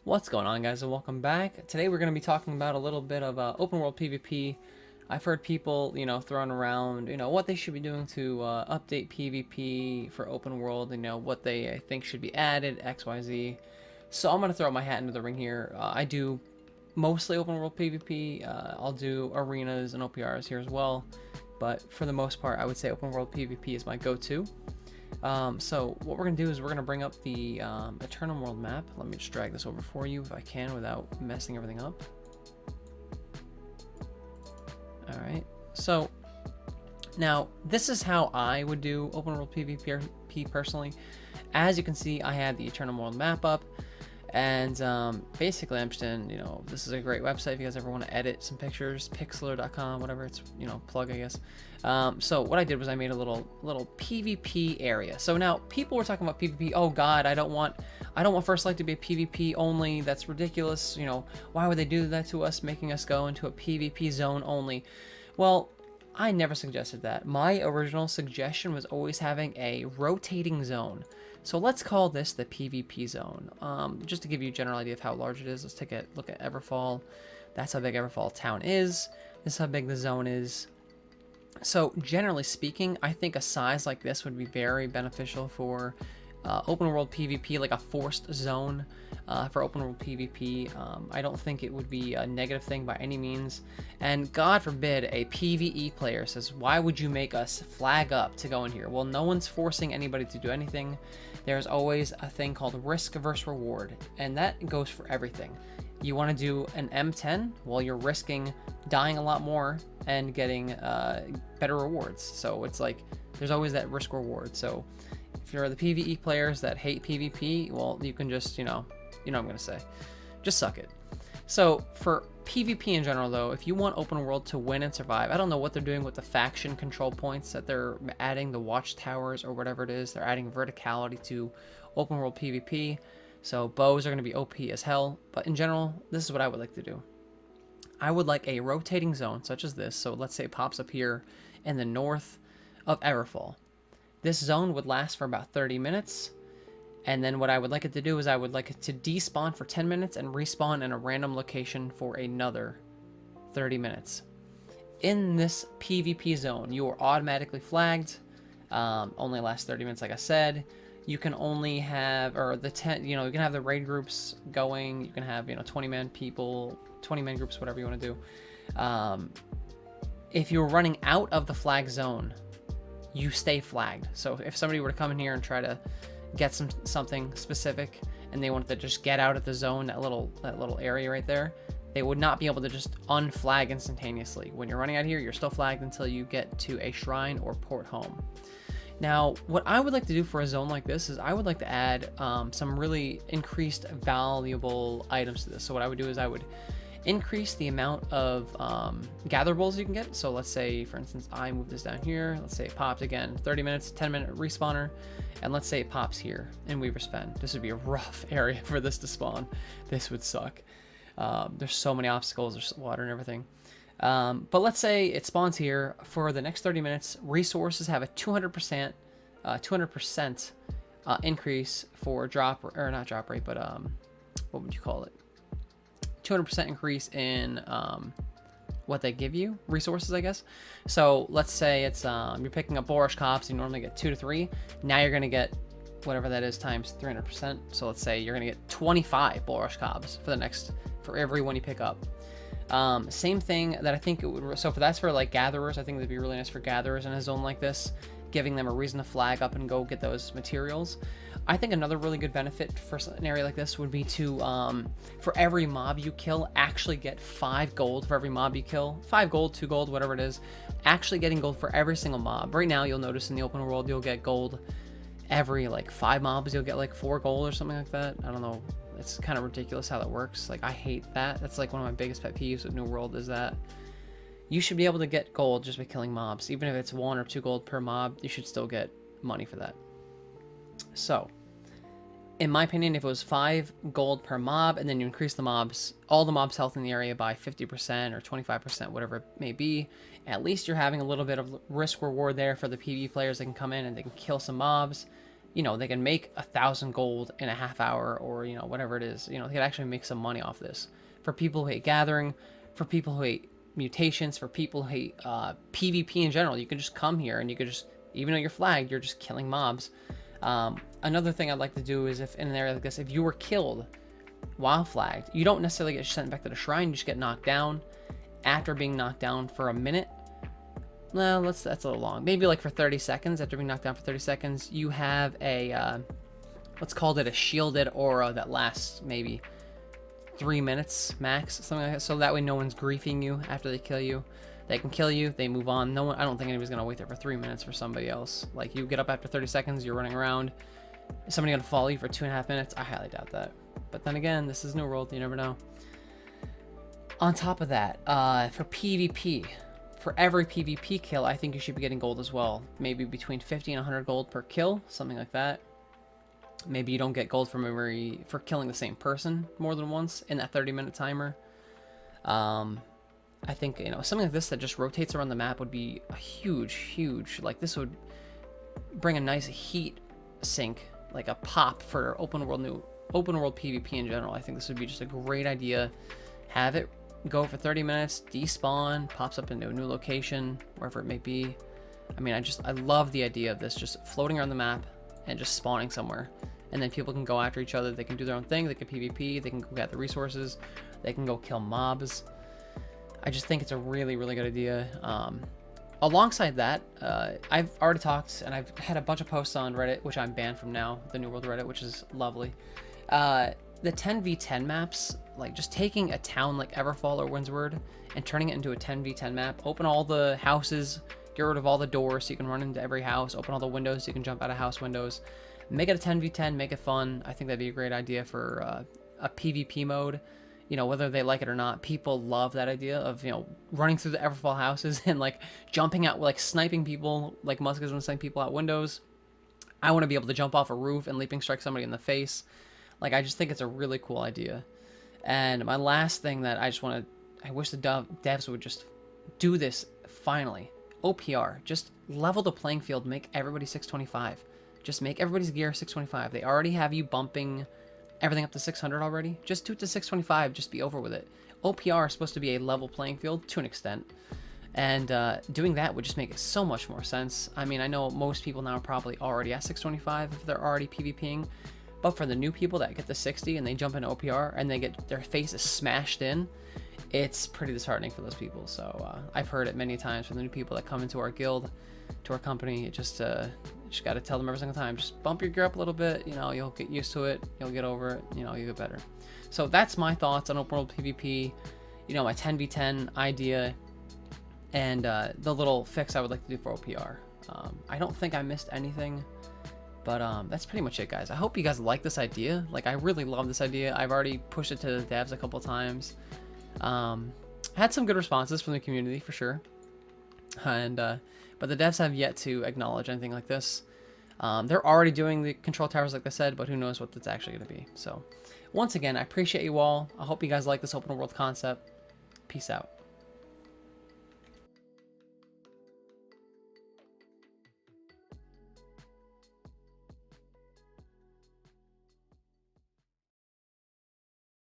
What's going on, guys, and welcome back. Today we're going to be talking about a little bit of open world PvP. I've heard people, throwing around, what they should be doing to update PvP for open world, what they think should be added, XYZ. So I'm going to throw my hat into the ring here. I do mostly open world PvP. I'll do arenas and OPRs here as well. But for the most part, I would say open world PvP is my go-to. So what we're going to do is we're going to bring up the Eternal World map. Let me just drag this over for you if I can without messing everything up. Alright, so now this is how I would do open world PvP personally. As you can see, I have the Eternal World map up. And basically, I'm just in, this is a great website if you guys ever want to edit some pictures, pixlr.com, whatever it's, plug, I guess. So what I did was I made a little PvP area. So now people were talking about PvP. Oh God, I don't want First Light to be a PvP only. That's ridiculous. Why would they do that to us, making us go into a PvP zone only? Well, I never suggested that. My original suggestion was always having a rotating zone. So let's call this the PvP zone. Just to give you a general idea of how large it is, let's take a look at Everfall. That's how big Everfall town is. This is how big the zone is. So generally speaking, I think a size like this would be very beneficial for open world PvP, like a forced zone for open world PvP. I don't think it would be a negative thing by any means. And God forbid a PvE player says, why would you make us flag up to go in here? Well, no one's forcing anybody to do anything. There's always a thing called risk versus reward, and that goes for everything. You want to do an M10? Well, you're risking dying a lot more and getting better rewards. So it's like there's always that risk reward. So if you're the PvE players that hate PvP, well, you can just, you know what I'm going to say. Just suck it. So for PvP in general, though, if you want open world to win and survive, I don't know what they're doing with the faction control points that they're adding, the watchtowers or whatever it is. They're adding verticality to open world PvP. So bows are going to be OP as hell. But in general, this is what I would like to do. I would like a rotating zone such as this. So let's say it pops up here in the north of Everfall. This zone would last for about 30 minutes. And then what I would like it to do is I would like it to despawn for 10 minutes and respawn in a random location for another 30 minutes. In this PvP zone, you are automatically flagged. Only lasts 30 minutes, like I said. You can only have, or the 10, you can have the raid groups going. You can have, 20-man people, 20-man groups, whatever you want to do. If you're running out of the flag zone, you stay flagged. So if somebody were to come in here and try to get something specific and they wanted to just get out of the zone, that little area right there, they would not be able to just unflag instantaneously. When you're running out here, you're still flagged until you get to a shrine or port home. Now, what I would like to do for a zone like this is I would like to add some really increased valuable items to this. So what I would do is I would increase the amount of gather bowls you can get. So let's say, for instance, I move this down here. Let's say it pops again, 30 minutes, 10-minute respawner. And let's say it pops here in Weaver's Fen. This would be a rough area for this to spawn. This would suck. There's so many obstacles, there's water and everything. But let's say it spawns here for the next 30 minutes. Resources have a 200% increase for drop, or not drop rate, but what would you call it? 200% increase in what they give you, resources, I guess. So let's say it's you're picking up Boorish Cops, you normally get 2 to 3. Now you're gonna get whatever that is times 300%. So let's say you're gonna get 25 Boorish Cops for every one you pick up. Same thing that I think it would, so that's for like gatherers. I think it'd be really nice for gatherers in a zone like this, giving them a reason to flag up and go get those materials. I think another really good benefit for an area like this would be to, for every mob you kill, actually get 5 gold for every mob you kill. 5 gold, 2 gold, whatever it is. Actually getting gold for every single mob. Right now, you'll notice in the open world, you'll get gold every, like, 5 mobs. You'll get, like, 4 gold or something like that. I don't know. It's kind of ridiculous how that works. Like, I hate that. That's, like, one of my biggest pet peeves with New World is that you should be able to get gold just by killing mobs. Even if it's 1 or 2 gold per mob, you should still get money for that. So, in my opinion, if it was 5 gold per mob, and then you increase all the mobs' health in the area by 50% or 25%, whatever it may be, at least you're having a little bit of risk reward there for the PvE players that can come in and they can kill some mobs. you know, they can make 1,000 gold in a half hour, or, you know, whatever it is. You know, they could actually make some money off this. For people who hate gathering, for people who hate mutations, for people who hate PvP in general, you can just come here and you could just, even though you're flagged, you're just killing mobs. Another thing I'd like to do is, if in an area like this, if you were killed while flagged, you don't necessarily get sent back to the shrine, you just get knocked down. After being knocked down for a minute, well, that's a little long, maybe like for 30 seconds, after being knocked down for 30 seconds, you have a, let's call it a shielded aura that lasts maybe 3 minutes max, something like that, so that way no one's griefing you after they kill you. They can kill you, they move on. No one, I don't think anybody's gonna wait there for 3 minutes for somebody else. Like, you get up after 30 seconds, you're running around, is somebody gonna follow you for 2.5 minutes? I highly doubt that. But then again, this is New World, you never know. On top of that, for PvP, for every PvP kill, I think you should be getting gold as well. Maybe between 50 and 100 gold per kill, something like that. Maybe you don't get gold for killing the same person more than once in that 30-minute timer. I think, you know, something like this that just rotates around the map would be a huge, like, this would bring a nice heat sink, like a pop for open world PvP in general. I think this would be just a great idea. Have it go for 30 minutes, despawn, pops up into a new location, wherever it may be. I mean, I love the idea of this just floating around the map and just spawning somewhere. And then people can go after each other. They can do their own thing. They can PvP. They can go gather resources. They can go kill mobs. I just think it's a really good idea. Alongside that, I've already talked, and I've had a bunch of posts on Reddit, which I'm banned from now, the New World Reddit, which is lovely. The 10v10 maps, like just taking a town like Everfall or Windsward and turning it into a 10v10 map, open all the houses, get rid of all the doors so you can run into every house, open all the windows so you can jump out of house windows, make it a 10v10, make it fun. I think that'd be a great idea for a PvP mode. You know, whether they like it or not, people love that idea of, you know, running through the Everfall houses and like jumping out, like sniping people, like Musk is sniping people out windows. I want to be able to jump off a roof and leaping strike somebody in the face. Like, I just think it's a really cool idea. And my last thing that I wish the devs would just do this finally. OPR, just level the playing field, make everybody 625. Just make everybody's gear 625. They already have you bumping everything up to 600 already. Just do it to 625, just be over with it. OPR is supposed to be a level playing field to an extent. And doing that would just make it so much more sense. I mean, I know most people now are probably already at 625 if they're already PvPing. But for the new people that get to 60 and they jump into OPR and they get their faces smashed in, it's pretty disheartening for those people. So I've heard it many times from the new people that come into our guild, to our company. It just got to tell them every single time, just bump your gear up a little bit, you know, you'll get used to it, you'll get over it, you know, you'll get better. So that's my thoughts on open world PvP, you know, my 10v10 idea, and the little fix I would like to do for OPR. I don't think I missed anything. But that's pretty much it, guys. I hope you guys like this idea. Like, I really love this idea. I've already pushed it to the devs a couple times. Had some good responses from the community, for sure. And but the devs have yet to acknowledge anything like this. They're already doing the control towers, like I said, but who knows what that's actually going to be. So, once again, I appreciate you all. I hope you guys like this open world concept. Peace out.